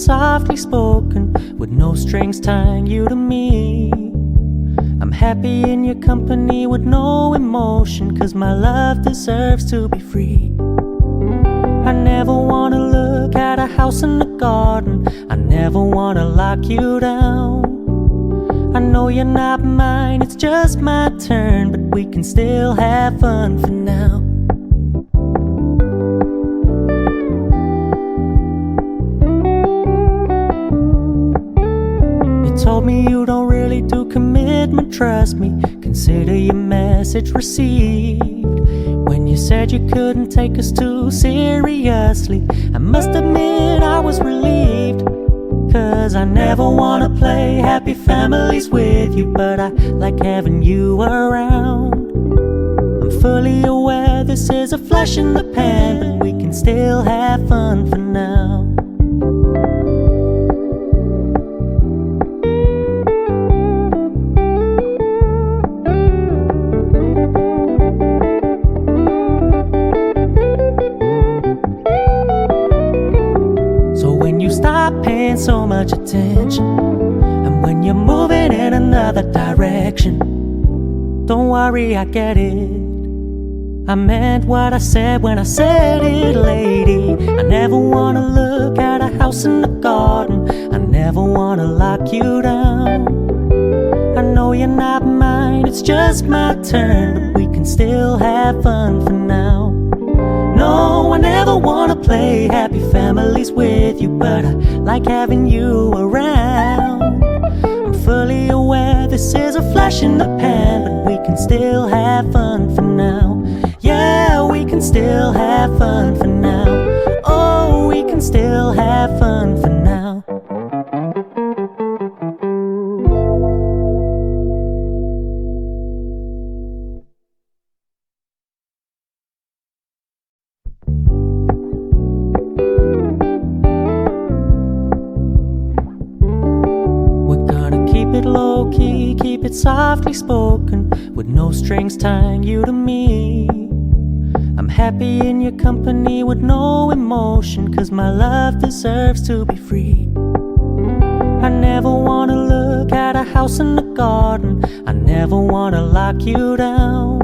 softly spoken, with no strings tying you to me. I'm happy in your company with no emotion, 'cause my love deserves to be free. I never wanna look at a house in the garden, I never wanna lock you down. I know you're not mine, it's just my turn, but we can still have fun for now. Told me you don't really do commitment, trust me, consider your message received. When you said you couldn't take us too seriously, I must admit I was relieved. 'Cause I never wanna play happy families with you, but I like having you around. I'm fully aware this is a flash in the pan, but we can still have fun for now. Stop paying so much attention, and when you're moving in another direction, don't worry, I get it. I meant what I said when I said it, lady. I never wanna look at a house in the garden, I never wanna lock you down. I know you're not mine, it's just my turn, but we can still have fun for now. No, I never wanna play happy families with you, but I like having you around. I'm fully aware this is a flash in the pan, but we can still have fun for now. Yeah, we can still have fun for now. Oh, we can still have fun for now. Keep it low key, keep it softly spoken, with no strings tying you to me. I'm happy in your company with no emotion, 'cause my love deserves to be free. I never wanna look at a house in the garden, I never wanna lock you down.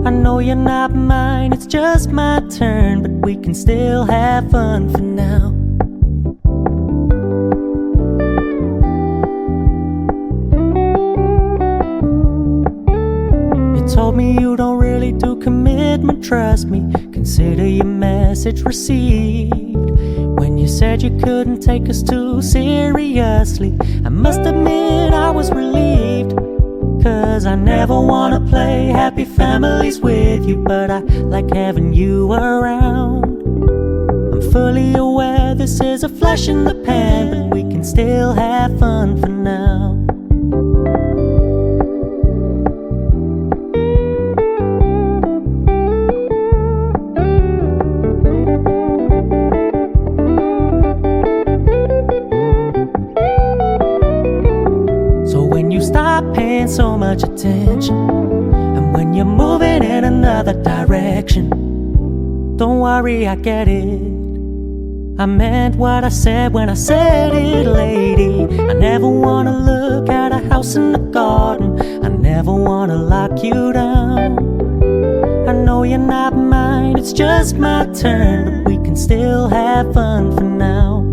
I know you're not mine, it's just my turn, but we can still have fun for now. Told me you don't really do commitment, trust me, consider your message received. When you said you couldn't take us too seriously, I must admit I was relieved. 'Cause I never wanna play happy families with you, but I like having you around. I'm fully aware this is a flash in the pan, but we can still have fun for now. Stop paying so much attention, and when you're moving in another direction, don't worry, I get it. I meant what I said when I said it, lady. I never wanna look at a house in the garden, I never wanna lock you down. I know you're not mine, it's just my turn, but we can still have fun for now.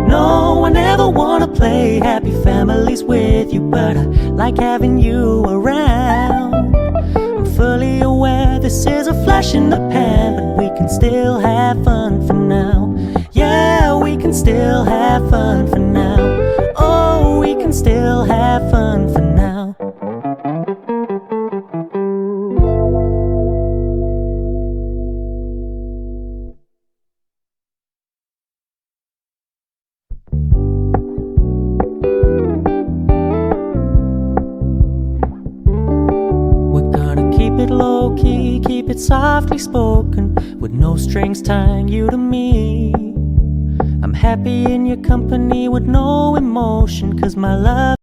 No, I never wanna play happy families with you, but I like having you around. I'm fully aware this is a flash in the pan, but we can still have fun for now. Yeah, we can still have fun for now. Oh, we can still have fun for now. Keep it low key, keep it softly spoken, with no strings tying you to me. I'm happy in your company with no emotion, 'cause my love